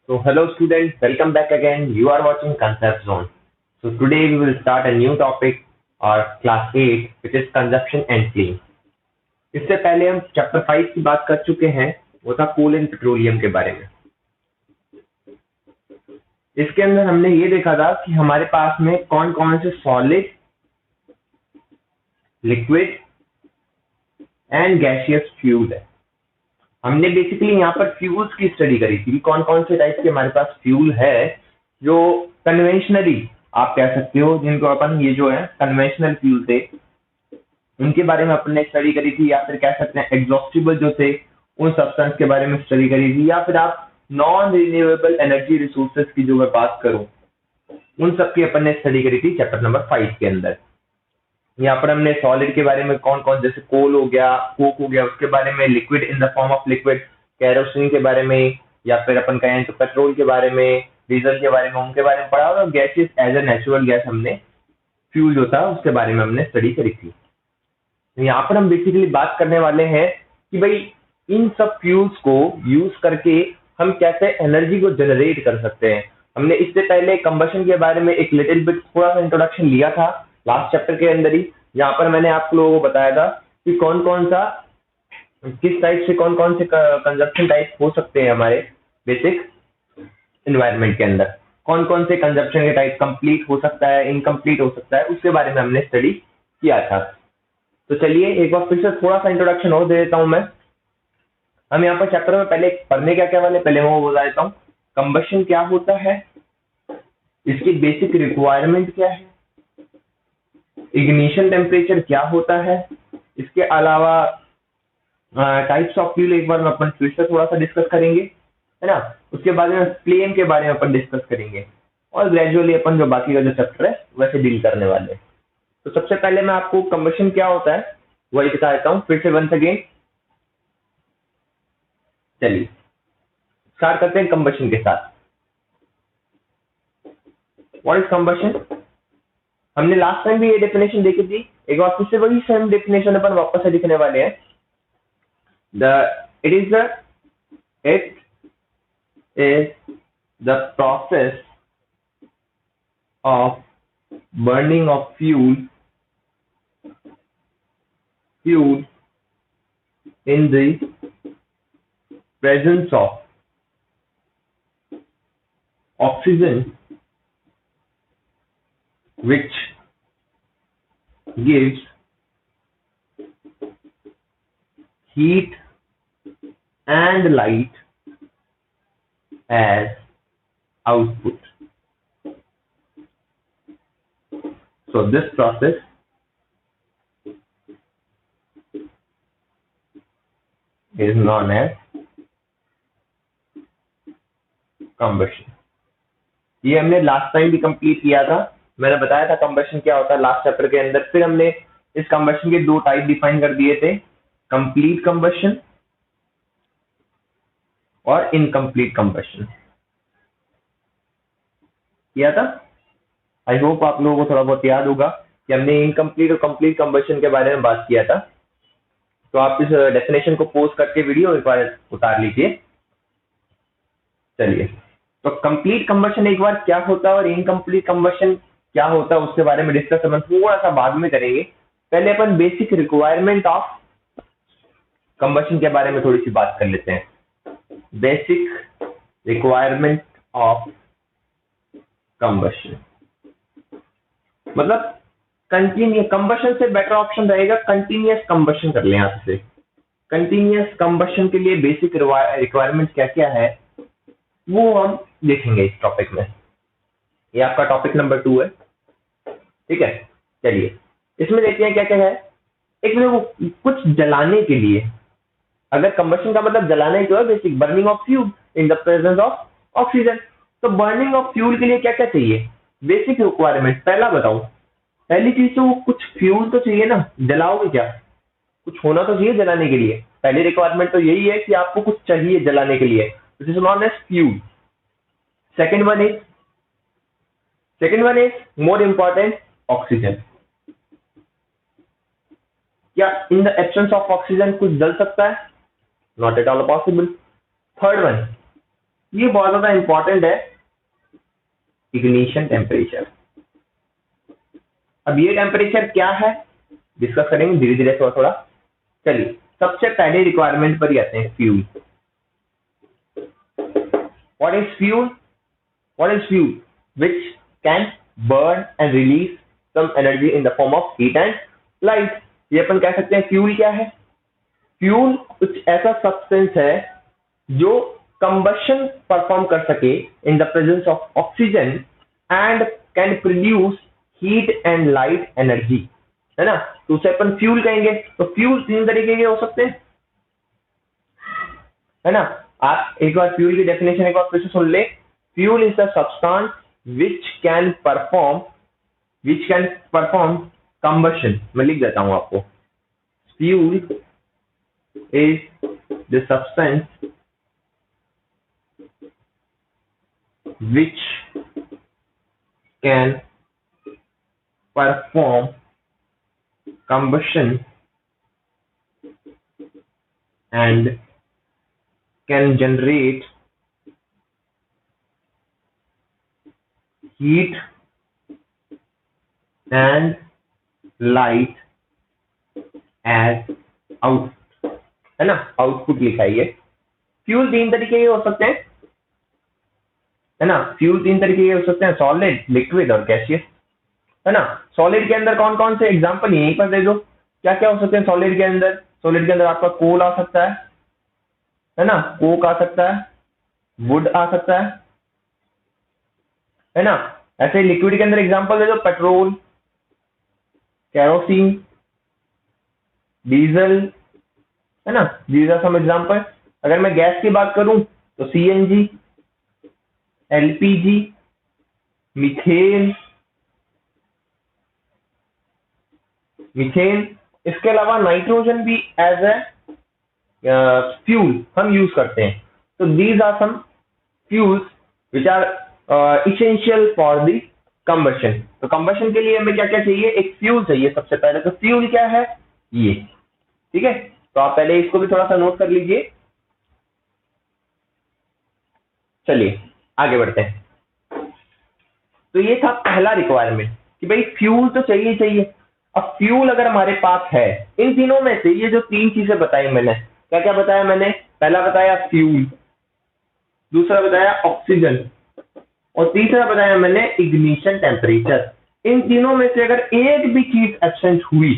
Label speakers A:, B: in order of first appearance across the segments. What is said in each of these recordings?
A: So hello students, welcome back again. You are watching Concept Zone. So today we will start a new topic or class 8 which is consumption and clean. इससे पहले हम chapter 5 की बात कर चुके हैं, वो था कोल एंड पेट्रोलियम के बारे में। इसके अंदर हमने ये देखा था कि हमारे पास में कौन कौन से solid, liquid and gaseous fuel है। हमने बेसिकली यहाँ पर फ्यूल्स की स्टडी करी थी, कौन कौन से टाइप के हमारे पास फ्यूल है जो कन्वेंशनली आप कह सकते हो, जिनको अपन ये जो है कन्वेंशनल फ्यूल थे उनके बारे में अपन ने स्टडी करी थी, या फिर कह सकते हैं एग्जॉस्टिबल जो थे उन सब्सटेंस के बारे में स्टडी करी थी, या फिर आप नॉन रिन्यूएबल एनर्जी रिसोर्सेज की जो मैं बात करूं उन सब की अपन ने स्टडी करी थी चैप्टर नंबर 5 के अंदर। यहाँ पर हमने सॉलिड के बारे में कौन कौन, जैसे कोल हो गया, कोक हो गया, उसके बारे में, liquid in the form of liquid kerosene के बारे में, या फिर अपन कहें तो पेट्रोल के बारे में, डीजल के बारे में, उनके बारे में पढ़ा, और gases as a natural gas हमने फ्यूल जो था उसके बारे में हमने स्टडी करी थी। यहाँ पर हम बेसिकली बात करने वाले हैं कि भाई इन सब फ्यूल्स को यूज करके हम कैसे एनर्जी को जनरेट कर सकते हैं। हमने इससे पहले कंबशन के बारे में एक लिटिल बिट थोड़ा सा इंट्रोडक्शन लिया था लास्ट चैप्टर के अंदर ही। यहाँ पर मैंने आप लोगों को बताया था कि कौन कौन सा, किस टाइप से, कौन कौन से कंजप्शन टाइप हो सकते हैं हमारे बेसिक एनवायरनमेंट के अंदर, कौन कौन से कंजप्शन के टाइप कंप्लीट हो सकता है, इनकम्प्लीट हो सकता है, उसके बारे में हमने स्टडी किया था। तो चलिए एक बार फिर से थोड़ा सा इंट्रोडक्शन और दे देता हूं मैं। हम यहाँ पर चैप्टर में पहले पढ़ने क्या क्या वाले, पहले मैं वो बता देता हूँ कंबशन क्या होता है, इसकी बेसिक रिक्वायरमेंट क्या है, इग्निशन टेम्परेचर क्या होता है, इसके अलावा टाइप्स ऑफ फ्यूल एक बार में अपन फिर से थोड़ा सा डिस्कस करेंगे, है ना। उसके बाद में फ्लेम के बारे में अपन डिस्कस करेंगे, और ग्रेजुअली अपन जो बाकी का जो चैप्टर है वैसे डील करने वाले हैं। तो सबसे पहले मैं आपको कंबशन क्या होता है वही बता देता हूँ फिर से वंस अगेन। चलिए स्टार्ट करते हैं कंबशन के साथ। What is combustion? हमने लास्ट टाइम भी ये डेफिनेशन देखी थी, एक बार फिर से वही सेम डेफिनेशन अपन वापस से लिखने वाले हैं। It is the process of burning of fuel in the presence of oxygen, which gives heat and light as output. So this process is known as combustion. ये हमने लास्ट टाइम भी complete किया था, मैंने बताया था कंबशन क्या होता है लास्ट चैप्टर के अंदर। फिर हमने इस कंबशन के दो टाइप डिफाइन कर दिए थे, कंप्लीट कंबशन और इनकम्प्लीट कंबशन किया था। आई होप आप लोगों को थोड़ा बहुत याद होगा कि हमने इनकम्प्लीट और कंप्लीट कंबशन के बारे में बात किया था। तो आप इस डेफिनेशन को पोस्ट करके वीडियो एक बार उतार लीजिए। चलिए, तो कंप्लीट कंबशन एक बार क्या होता है और इनकम्प्लीट कंबशन क्या होता है उसके बारे में डिस्कस अपन थोड़ा सा बाद में करेंगे। पहले अपन बेसिक रिक्वायरमेंट ऑफ कंबशन के बारे में थोड़ी सी बात कर लेते हैं। बेसिक रिक्वायरमेंट ऑफ कंबशन मतलब कंटिन्यूस कंबशन से बेटर ऑप्शन रहेगा कंटिन्यूस कंबशन कर लें आपसे। कंटिन्यूस कंबशन के लिए बेसिक रिक्वायरमेंट क्या क्या है वो हम देखेंगे इस टॉपिक में। ये आपका टॉपिक नंबर 2 है, ठीक है। चलिए इसमें देखते हैं क्या क्या है। एक में वो कुछ जलाने के लिए, अगर कंबशन का मतलब जलाने जो है basic burning of fuel in the presence of oxygen. तो बर्निंग ऑफ फ्यूल के लिए क्या क्या चाहिए, बेसिक रिक्वायरमेंट। पहला बताऊं, पहली चीज तो कुछ फ्यूल तो चाहिए ना, जलाओगे क्या, कुछ होना तो चाहिए जलाने के लिए। पहली रिक्वायरमेंट तो यही है कि आपको कुछ चाहिए जलाने के लिए, which is known as fuel. Second one is more important, oxygen. क्या in the absence of oxygen कुछ जल सकता है? Not at all possible. Third one, ये बहुत ज्यादा इंपॉर्टेंट है, इग्निशन टेम्परेचर। अब ये टेम्परेचर क्या है डिस्कस करेंगे धीरे धीरे थोड़ा थोड़ा। चलिए सबसे पहले रिक्वायरमेंट पर ही आते हैं, fuel. What is fuel? What is fuel? Which can burn and release some energy in the form of heat and light. ये अपन कह सकते हैं फ्यूल क्या है। फ्यूल कुछ ऐसा सब्सटेंस है जो कंबशन परफॉर्म कर सके in the presence of oxygen and can produce heat and light energy, है ना। तो उसे अपन फ्यूल कहेंगे। तो फ्यूल तीन तरीके के हो सकते हैं, है ना। आप एक बार फ्यूल की डेफिनेशन एक बार फिर से सुन ले। Fuel is the substance which can perform combustion. मैं लिख देता हूं आपको, fuel is the substance which can perform combustion and can generate heat and light as output, है ना। आउटपुट लिखा है ये। फ्यूल तीन तरीके के हो सकते हैं, है ना। फ्यूल तीन तरीके के हो सकते हैं, सॉलिड, लिक्विड और गैसियस, है ना। सॉलिड के अंदर कौन कौन से एग्जांपल यहीं पर दे दो, क्या क्या हो सकते हैं सॉलिड के अंदर। सॉलिड के अंदर आपका कोल आ सकता है ना, कोक आ सकता है, वुड आ सकता है ना। ऐसे लिक्विड के अंदर एग्जांपल दे दो, पेट्रोल, केरोसिन, डीजल, है ना। These are some example. अगर मैं गैस की बात करूं तो सीएनजी, एलपीजी, मीथेन, इसके अलावा नाइट्रोजन भी एज ए फ्यूल हम यूज करते हैं। तो these are some fuels which are essential for the combustion. तो कंबशन के लिए हमें क्या क्या चाहिए, एक फ्यूल चाहिए सबसे पहले। तो फ्यूल क्या है ये, ठीक है। तो आप पहले इसको भी थोड़ा सा नोट कर लीजिए। चलिए आगे बढ़ते हैं। तो ये था पहला रिक्वायरमेंट कि भाई फ्यूल तो चाहिए चाहिए। अब फ्यूल अगर हमारे पास है, इन तीनों में से ये जो तीन चीजें बताई मैंने, क्या क्या बताया मैंने, पहला बताया फ्यूल, दूसरा बताया ऑक्सीजन और तीसरा बताया मैंने इग्निशन टेम्परेचर। इन तीनों में से अगर एक भी चीज एब्सेंट हुई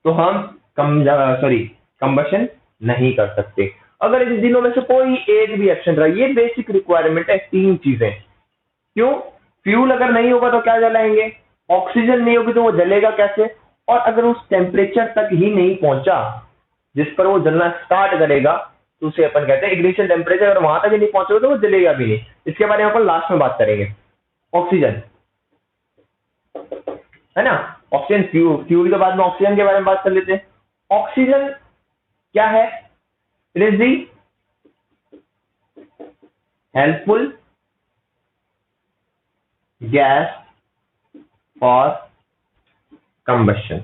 A: तो हम कंबशन नहीं कर सकते। अगर इन तीनों में से कोई एक भी एब्सेंट रहा, ये बेसिक रिक्वायरमेंट है, तीन चीजें। क्यों? फ्यूल अगर नहीं होगा तो क्या जलाएंगे, ऑक्सीजन नहीं होगी तो वो जलेगा कैसे, और अगर उस टेम्परेचर तक ही नहीं पहुंचा जिस पर वो जलना स्टार्ट करेगा तो उसे अपन कहते हैं इग्निशन टेम्परेचर। अगर वहां तक ही नहीं पहुंचेगा तो वो जलेगा भी नहीं। इसके बारे में अपन लास्ट में बात करेंगे। ऑक्सीजन, है ना। ऑक्सीजन फ्यूल के बाद में ऑक्सीजन के बारे में बात कर लेते हैं। ऑक्सीजन क्या है, it is the helpful gas for combustion,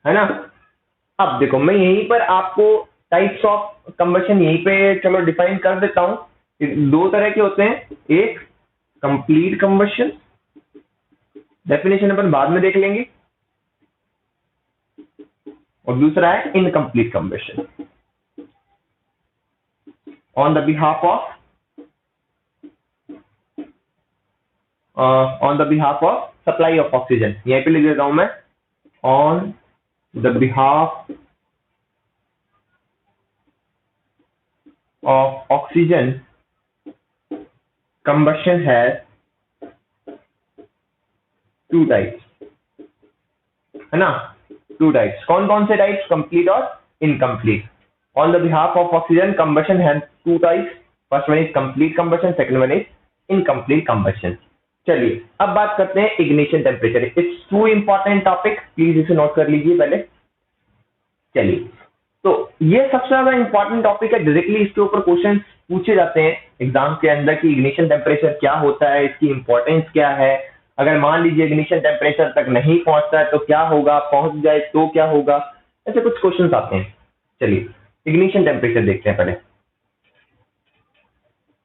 A: है ना। अब देखो मैं यहीं पर आपको टाइप्स ऑफ कंबशन यहीं पे चलो डिफाइन कर देता हूं। दो तरह के होते हैं, एक कंप्लीट कंबशन, डेफिनेशन अपन बाद में देख लेंगे, और दूसरा है incomplete combustion. On the behalf of supply of oxygen, यहीं पे लिख देता हूं मैं, on the behalf of oxygen combustion has two types, है ना। टू टाइप्स, कौन कौन से टाइप्स, कंप्लीट और incomplete. On the behalf of oxygen combustion has two types, first one is complete combustion, second one is incomplete combustion. चलिए अब बात करते हैं ignition temperature. It's two important topic, please इसे नोट कर लीजिए पहले। चलिए तो ये सबसे ज्यादा इंपॉर्टेंट टॉपिक है, डायरेक्टली इसके ऊपर क्वेश्चन पूछे जाते हैं एग्जाम के अंदर कि इग्निशन टेम्परेचर क्या होता है, इसकी इंपॉर्टेंस क्या है। अगर मान लीजिए इग्निशन टेम्परेचर तक नहीं पहुंचता है तो क्या होगा, पहुंच जाए तो क्या होगा, ऐसे कुछ क्वेश्चन आते हैं। चलिए इग्निशन टेम्परेचर देखते हैं पहले।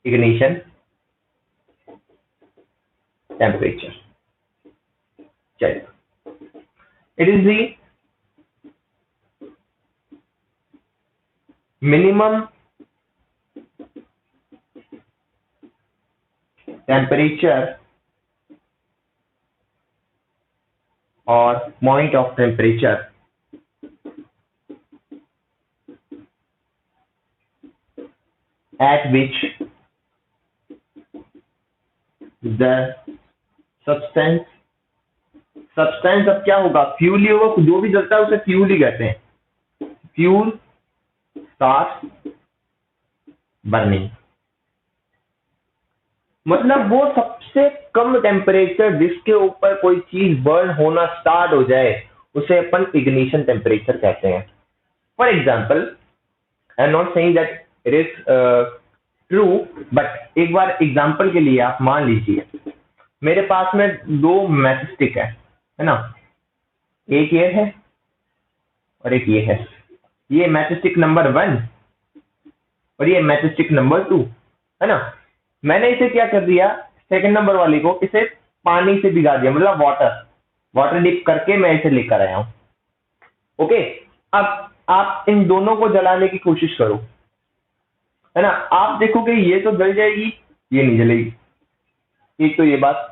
A: ignition temperature. It is the minimum temperature or point of temperature at which the substance अब क्या होगा, फ्यूल ही होगा, जो भी जलता है उसे फ्यूल ही कहते हैं, फ्यूल स्टार्ट बर्निंग। मतलब वो सबसे कम टेम्परेचर जिसके ऊपर कोई चीज बर्न होना स्टार्ट हो जाए उसे अपन इग्निशन टेम्परेचर कहते हैं। For example, I am not saying that it is true, but एक बार एग्जाम्पल के लिए आप मान लीजिए मेरे पास में दो मैचस्टिक है ना, एक ये है और एक ये है, ये मैचस्टिक नंबर 1 और ये मैचस्टिक नंबर 2 है ना। मैंने इसे क्या कर दिया, सेकंड नंबर वाली को इसे पानी से भिगा दिया, मतलब वाटर डिप करके मैं इसे लेकर आया हूं। ओके, अब आप इन दोनों को जलाने की कोशिश करो, है ना। आप देखोगे ये तो जल जाएगी, ये नहीं जलेगी। एक तो ये बात।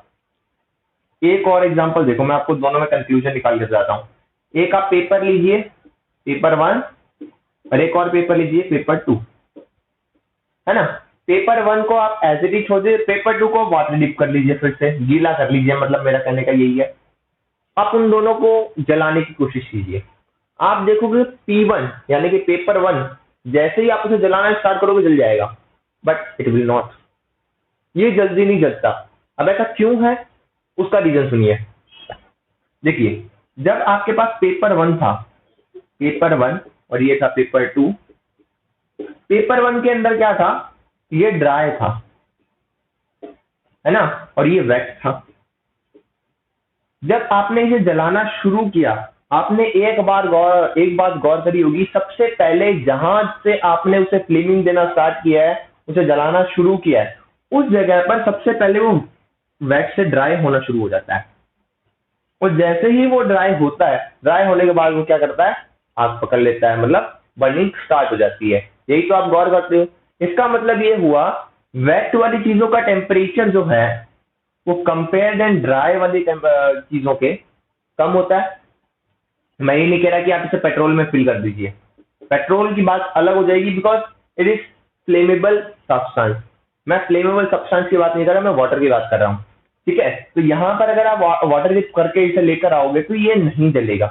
A: एक और एग्जांपल देखो, मैं आपको दोनों में कंफ्यूजन निकाल के बताता हूं। एक आप पेपर लीजिए, पेपर 1, और एक और पेपर लीजिए, पेपर 2, है ना। पेपर 1 को आप एज इट इज छोड़ दीजिए, पेपर 2 को वाटर डिप कर लीजिए, फिर से गीला कर लीजिए, मतलब मेरा कहने का यही है। आप उन दोनों को जलाने की कोशिश कीजिए, आप देखोगे P1 यानी कि पेपर 1 जैसे ही आप उसे जलाना स्टार्ट करोगे जल जाएगा, बट इट विल नॉट, ये जल्दी नहीं जलता। अब ऐसा क्यों है, उसका रीजन सुनिए। देखिए, जब आपके पास पेपर 1 था, पेपर 1 और ये था पेपर 2, पेपर 1 के अंदर क्या था, ये ड्राई था, है ना, और ये वेट था। जब आपने इसे जलाना शुरू किया, आपने एक बात गौर करी होगी, सबसे पहले जहां से आपने उसे फ्लेमिंग देना स्टार्ट किया है, उसे जलाना शुरू किया है, उस जगह पर सबसे पहले वो वेट से ड्राई होना शुरू हो जाता है। और जैसे ही वो ड्राई होता है, ड्राई होने के बाद वो क्या करता है, आग पकड़ लेता है, मतलब बर्निंग स्टार्ट हो जाती है। यही तो आप गौर करते हो। इसका मतलब ये हुआ, वेट वाली चीजों का टेम्परेचर जो है वो कंपेयर एंड ड्राई वाली चीजों के कम होता है। मैं ये नहीं कह रहा कि आप इसे पेट्रोल में फिल कर दीजिए, पेट्रोल की बात अलग हो जाएगी, because it is flammable substance. मैं फ्लेमेबल सब्सटेंस की बात नहीं कर रहा, मैं वाटर की बात कर रहा हूँ, ठीक है। तो यहां पर अगर आप वाटर डिप करके इसे लेकर आओगे तो ये नहीं जलेगा,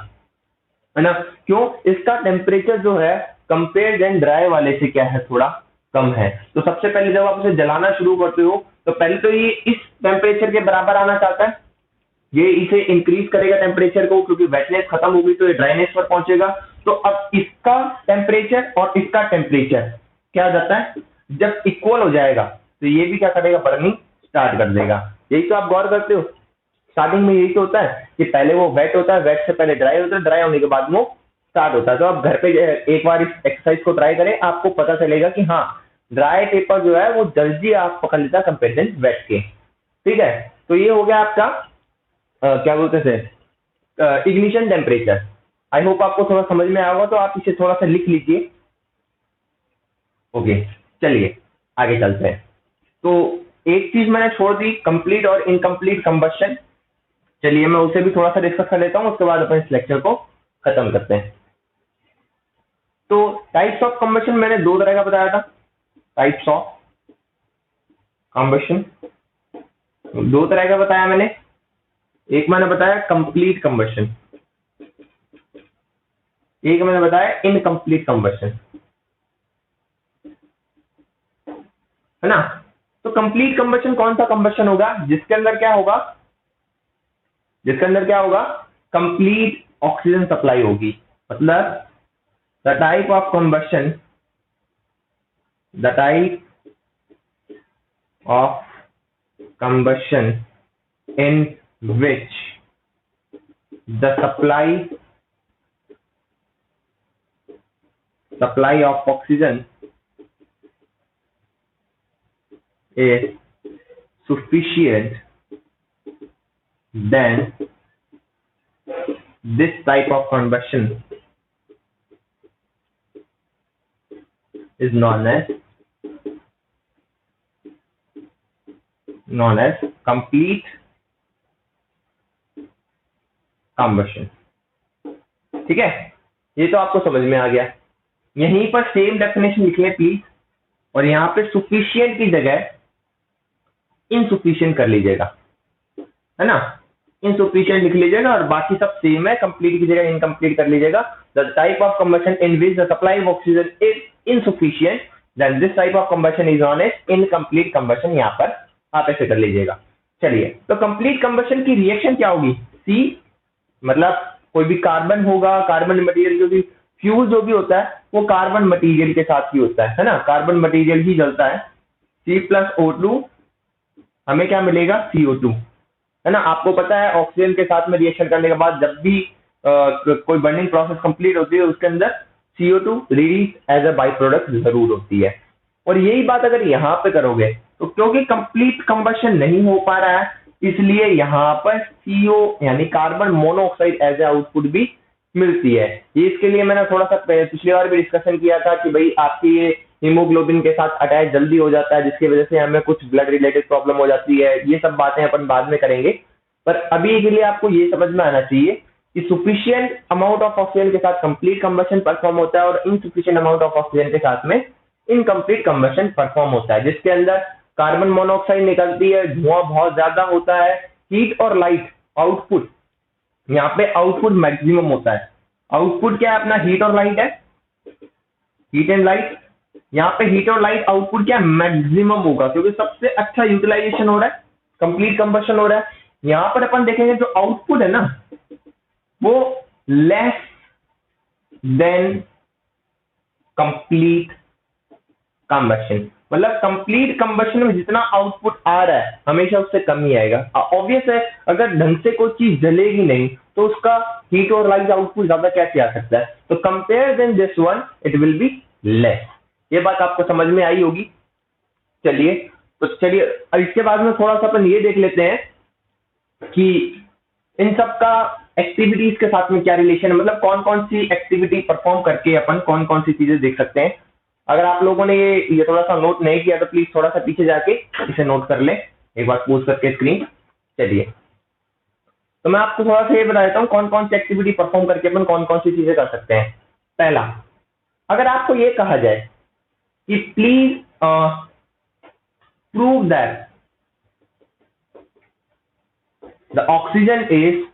A: है ना। क्यों, इसका टेम्परेचर जो है कंपेयर एंड ड्राई वाले से क्या है, थोड़ा कम है। तो सबसे पहले जब आप उसे जलाना शुरू करते हो तो पहले तो ये इस टेम्परेचर के बराबर आना चाहता है, ये इसे इंक्रीज करेगा टेम्परेचर को, क्योंकि वेटनेस खत्म होगी तो ये ड्राइनेस पर पहुंचेगा। तो अब इसका टेम्परेचर और इसका टेम्परेचर क्या हो जाता है, जब इक्वल हो जाएगा तो ये भी क्या करेगा, बर्निंग स्टार्ट कर देगा। यही तो आप गौर करते हो, स्टार्टिंग में यही तो होता है कि पहले वो वेट होता है, वेट से पहले ड्राई होता है, ड्राई होने के बाद वो स्टार्ट होता है। तो आप घर पे एक बार इस एक्सरसाइज को ट्राई करें, आपको पता चलेगा कि हाँ, ड्राई पेपर जो है वो जल्दी आग पकड़ लेता है कंपेयर वेट के, ठीक है। तो ये हो गया आपका क्या बोलते थे, इग्निशन टेम्परेचर। आई होप आपको थोड़ा समझ में आया होगा, तो आप इसे थोड़ा सा लिख लीजिए। ओके, चलिए आगे चलते हैं। तो एक चीज मैंने छोड़ दी, कंप्लीट और इनकम्प्लीट कंबशन। चलिए मैं उसे भी थोड़ा सा डिस्कस कर लेता हूं, उसके बाद अपन इस लेक्चर को खत्म करते हैं। तो टाइप्स ऑफ कंबशन मैंने दो तरह का बताया था, टाइप्स ऑफ कंबशन दो तरह का बताया मैंने। एक मैंने बताया कंप्लीट कंबशन, एक मैंने बताया इनकम्प्लीट कंबशन, है ना। तो कंप्लीट कंबशन कौन सा कंबशन होगा, जिसके अंदर क्या होगा, जिसके अंदर क्या होगा, कंप्लीट ऑक्सीजन सप्लाई होगी। मतलब the type of combustion, the type of combustion in which the supply of oxygen is sufficient, then this type of combustion is known as complete combustion। ठीक है, ये तो आपको समझ में आ गया। यहीं पर सेम डेफिनेशन लिख लें प्लीज, और यहाँ पे sufficient की जगह insufficient कर लीजिएगा, है ना। insufficient लिख लीजिएगा और बाकी सब सेम है, complete की जगह incomplete कर लीजिएगा। The type of combustion in which the supply of oxygen is insufficient, then this type of combustion is known as incomplete combustion। यहाँ पर आप ऐसे कर लीजिएगा। चलिए, तो complete combustion की रिएक्शन क्या होगी? C मतलब कोई भी कार्बन होगा, कार्बन मटेरियल जो भी फ्यूज जो भी होता है वो कार्बन मटेरियल के साथ ही होता है ना, कार्बन मटेरियल ही जलता है। C+O2 हमें क्या मिलेगा? CO2, है ना। आपको पता है ऑक्सीजन के साथ में रिएक्शन करने के बाद जब भी कोई बर्निंग प्रोसेस कंप्लीट होती है उसके अंदर CO2 release as a byproduct जरूर होती है। और यही बात अगर यहाँ पे करोगे तो क्योंकि कंप्लीट कंबशन नहीं हो पा रहा है, इसलिए यहाँ पर CO यानी carbon monoxide as a output भी मिलती है। ये इसके लिए मैंने थोड़ा सा पिछली बार भी डिस्कशन किया था कि भाई आपकी ये हीमोग्लोबिन के साथ अटैच जल्दी हो जाता है, जिसकी वजह से हमें कुछ ब्लड रिलेटेड प्रॉब्लम हो जाती है। ये सब बातें अपन बाद में करेंगे, पर अभी के लिए आपको ये समझ में आना चाहिए कि सुफिशियंट अमाउंट ऑफ ऑक्सीजन के साथ कंप्लीट कंबशन परफॉर्म होता है और इनसुफिशियंट अमाउंट ऑफ ऑक्सीजन के साथ में इनकम्प्लीट कंबशन परफॉर्म होता है, जिसके अंदर कार्बन मोनोऑक्साइड निकलती है, धुआं बहुत ज्यादा होता है, हीट और लाइट आउटपुट, यहाँ पे आउटपुट मैक्सिमम होता है। आउटपुट क्या है अपना? हीट और लाइट है, हीट एंड लाइट। यहाँ पे हीट और लाइट आउटपुट क्या मैक्सिमम होगा, क्योंकि सबसे अच्छा यूटिलाइजेशन हो रहा है, कंप्लीट कंबशन हो रहा है। यहाँ पर अपन देखेंगे जो आउटपुट है ना वो लेस देन कंप्लीट कंबशन, मतलब कंप्लीट कंबशन में जितना आउटपुट आ रहा है हमेशा उससे कम ही आएगा। ऑब्वियस है, अगर ढंग से कोई चीज जलेगी नहीं तो उसका हीट और लाइट आउटपुट ज्यादा कैसे आ सकता है? तो compare then this one it will be less. ये बात आपको समझ में आई होगी। चलिए, तो चलिए इसके बाद में थोड़ा सा अपन ये देख लेते हैं कि इन सब का एक्टिविटीज के साथ में क्या रिलेशन है, मतलब कौन कौन सी एक्टिविटी परफॉर्म करके अपन कौन कौन सी चीजें देख सकते हैं। अगर आप लोगों ने ये थोड़ा सा नोट नहीं किया तो प्लीज थोड़ा सा पीछे जाके इसे नोट कर ले, एक बार पोज करके स्क्रीन। चलिए, तो मैं आपको थोड़ा सा ये बता देता हूँ कौन कौन सी एक्टिविटी परफॉर्म करके अपन कौन कौन सी चीजें कर सकते हैं। पहला, अगर आपको ये कहा जाए कि please prove that the oxygen is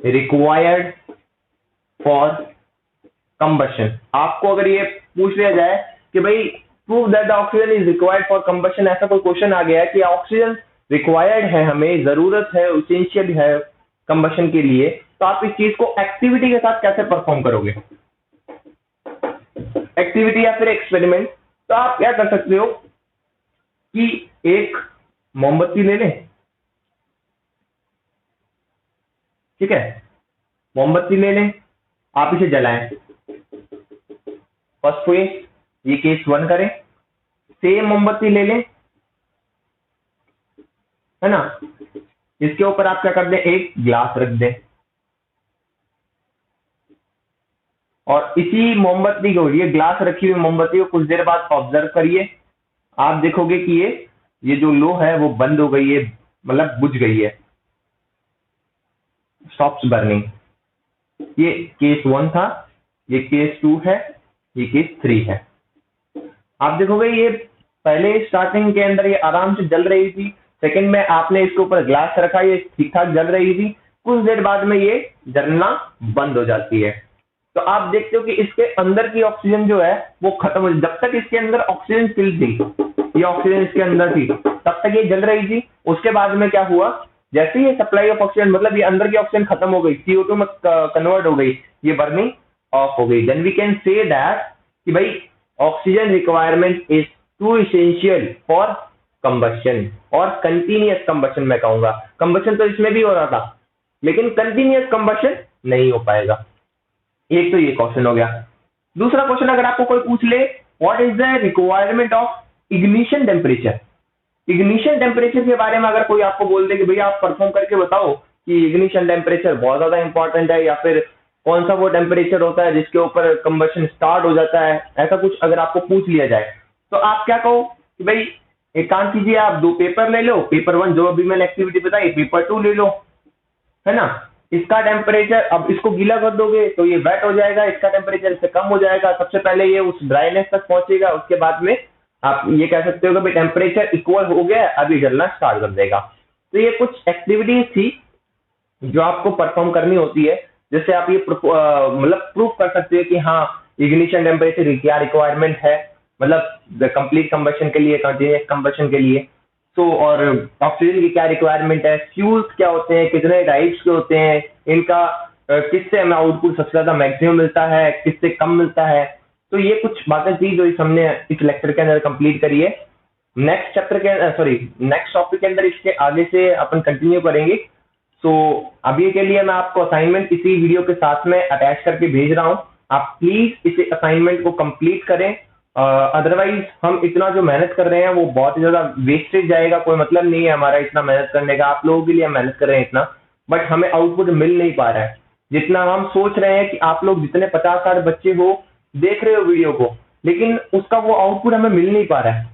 A: required for combustion, आपको अगर ये पूछ लिया जाए कि भाई prove that the oxygen is required for combustion, ऐसा कोई क्वेश्चन आ गया है कि ऑक्सीजन रिक्वायर्ड है, हमें जरूरत है, एसेंशियल है कंबशन के लिए, तो आप इस चीज को एक्टिविटी के साथ कैसे परफॉर्म करोगे? एक्टिविटी या फिर एक्सपेरिमेंट। तो आप क्या कर सकते हो कि एक मोमबत्ती ले लें, ठीक है, मोमबत्ती ले लें, आप इसे जलाएं। फर्स्ट केस, ये केस 1 करें। सेम मोमबत्ती ले लें, है ना, इसके ऊपर आप क्या कर दें, एक ग्लास रख दें और इसी मोमबत्ती को, ये ग्लास रखी हुई मोमबत्ती को कुछ देर बाद ऑब्जर्व करिए। आप देखोगे कि ये जो लो है वो बंद हो गई है, मतलब बुझ गई है, स्टॉप्स बर्निंग। ये केस 1 था, ये केस 2 है, ये केस 3 है। आप देखोगे ये पहले स्टार्टिंग के अंदर ये आराम से जल रही थी, सेकंड में आपने इसके ऊपर ग्लास रखा, ये ठीक ठाक जल रही थी, कुछ देर बाद में ये जलना बंद हो जाती है। तो आप देखते हो कि इसके अंदर की ऑक्सीजन जो है वो खत्म हो, जब तक इसके अंदर ऑक्सीजन फिल थी, ये ऑक्सीजन इसके अंदर थी, तब तक ये जल रही थी। उसके बाद में क्या हुआ, जैसे ही सप्लाई ऑफ ऑक्सीजन, मतलब ये अंदर की ऑक्सीजन खत्म हो गई, CO2 में कन्वर्ट हो गई, ये बर्निंग ऑफ हो गई। Then we can say that कि भाई oxygen requirement is too essential for combustion और कंटिन्यूअस कंबशन। मैं कहूंगा कंबशन तो इसमें भी हो रहा था, लेकिन कंटिन्यूअस कंबशन नहीं हो पाएगा। एक तो ये क्वेश्चन हो गया। दूसरा क्वेश्चन अगर आपको कोई पूछ ले, what is the requirement of ignition temperature. Ignition temperature के बारे में अगर कोई आपको बोल दे कि भैया आप परफॉर्म करके बताओ कि इग्निशन टेम्परेचर बहुत ज्यादा इंपॉर्टेंट है, या फिर कौन सा वो टेम्परेचर होता है जिसके ऊपर कंबशन स्टार्ट हो जाता है, ऐसा कुछ अगर आपको पूछ लिया जाए, तो आप क्या कहो कि भाई एक काम कीजिए, आप 2 पेपर ले लो, पेपर 1 जो अभी मैंने एक्टिविटी बताई, पेपर 2 ले लो, है ना। इसका टेम्परेचर, अब इसको गीला कर दोगे तो ये वेट हो जाएगा, इसका टेम्परेचर इससे कम हो जाएगा, सबसे पहले ये उस ड्राइनेस तक पहुंचेगा, उसके बाद में आप ये कह सकते हो कि भाई टेम्परेचर इक्वल हो गया, अभी जलना स्टार्ट कर देगा। तो ये कुछ एक्टिविटीज थी जो आपको परफॉर्म करनी होती है, जिससे आप ये मतलब प्रूफ कर सकते हो कि हाँ इग्निशन टेम्परेचर क्या रिक्वायरमेंट है, मतलब कंप्लीट कंबशन के लिए, कंटिन्यूस कंबशन के लिए। तो और ऑक्सीजन की क्या रिक्वायरमेंट है, फ्यूल्स क्या होते हैं, कितने टाइप्स के होते हैं, इनका किससे हमें आउटपुट सबसे ज्यादा मैक्सिमम मिलता है, किससे कम मिलता है। तो ये कुछ बातें थी जो इस हमने इस लेक्चर के अंदर कंप्लीट करी है। नेक्स्ट चैप्टर के सॉरी नेक्स्ट टॉपिक के अंदर इसके आगे से अपन कंटिन्यू करेंगे। तो अभी के लिए मैं आपको असाइनमेंट इसी वीडियो के साथ में अटैच करके भेज रहा हूँ, आप प्लीज इसे असाइनमेंट को कंप्लीट करें, अदरवाइज हम इतना जो मेहनत कर रहे हैं वो बहुत ही ज्यादा वेस्टेज जाएगा, कोई मतलब नहीं है हमारा इतना मेहनत करने का, आप लोगों के लिए हम मेहनत कर रहे हैं इतना, बट हमें आउटपुट मिल नहीं पा रहा है जितना हम सोच रहे हैं कि आप लोग जितने 50-60 बच्चे हो देख रहे हो वीडियो को, लेकिन उसका वो आउटपुट हमें मिल नहीं पा रहा है।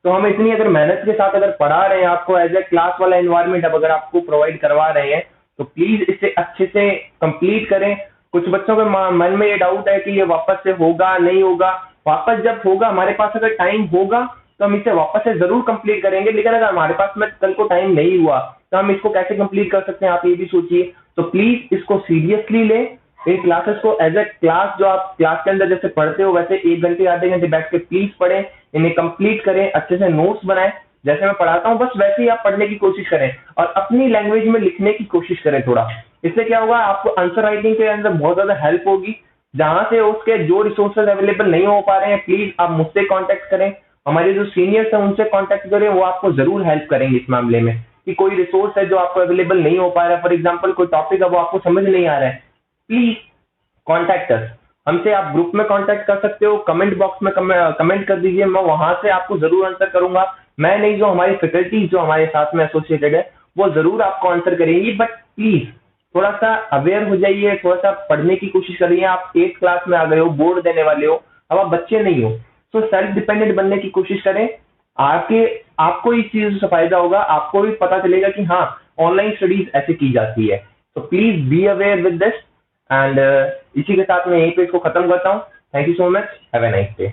A: तो हम इतनी अगर मेहनत के साथ अगर पढ़ा रहे हैं आपको, एज ए क्लास वाला एनवायरनमेंट अब अगर आपको प्रोवाइड करवा रहे हैं, तो प्लीज इसे अच्छे से कंप्लीट करें। कुछ बच्चों के मन में ये डाउट है कि ये वापस से होगा नहीं होगा, वापस जब होगा हमारे पास अगर टाइम होगा तो हम इसे वापस से जरूर कंप्लीट करेंगे, लेकिन अगर हमारे पास में कल को टाइम नहीं हुआ तो हम इसको कैसे कंप्लीट कर सकते हैं, आप ये भी सोचिए। तो प्लीज इसको सीरियसली लें, इन क्लासेस को एज ए क्लास, जो आप क्लास के अंदर जैसे पढ़ते हो वैसे 1 घंटे आधे घंटे बैठ के प्लीज पढ़ें, इन्हें कंप्लीट करें, अच्छे से नोट्स बनाएं, जैसे मैं पढ़ाता हूँ बस वैसे ही आप पढ़ने की कोशिश करें और अपनी लैंग्वेज में लिखने की कोशिश करें थोड़ा। इससे क्या होगा, आपको आंसर राइटिंग के अंदर बहुत ज्यादा हेल्प होगी। जहां से उसके जो रिसोर्सेज अवेलेबल नहीं हो पा रहे हैं, प्लीज आप मुझसे कांटेक्ट करें, हमारे जो सीनियर्स हैं उनसे कांटेक्ट करें, वो आपको जरूर हेल्प करेंगे इस मामले में कि कोई रिसोर्स है जो आपको अवेलेबल नहीं हो पा रहा है, फॉर एग्जाम्पल कोई टॉपिक है वो आपको समझ नहीं आ रहा है, प्लीज कॉन्टैक्ट अस। हमसे आप ग्रुप में कांटेक्ट कर सकते हो, कमेंट बॉक्स में कमेंट कर दीजिए, मैं वहां से आपको जरूर आंसर करूंगा। मैं नहीं, जो हमारी फैकल्टी जो हमारे साथ में एसोसिएटेड है वो जरूर आपको आंसर करेंगी, बट प्लीज थोड़ा सा अवेयर हो जाइए, थोड़ा सा पढ़ने की कोशिश करिए। आप 8th क्लास में आ गए हो, बोर्ड देने वाले हो, अब आप बच्चे नहीं हो, तो सेल्फ डिपेंडेंट बनने की कोशिश करें। आपको इस चीज से फायदा होगा, आपको भी पता चलेगा कि हाँ ऑनलाइन स्टडीज ऐसे की जाती है। तो please be aware with this, and इसी के साथ मैं यहीं पे इसको खत्म करता हूँ। Thank you so much, have a nice day.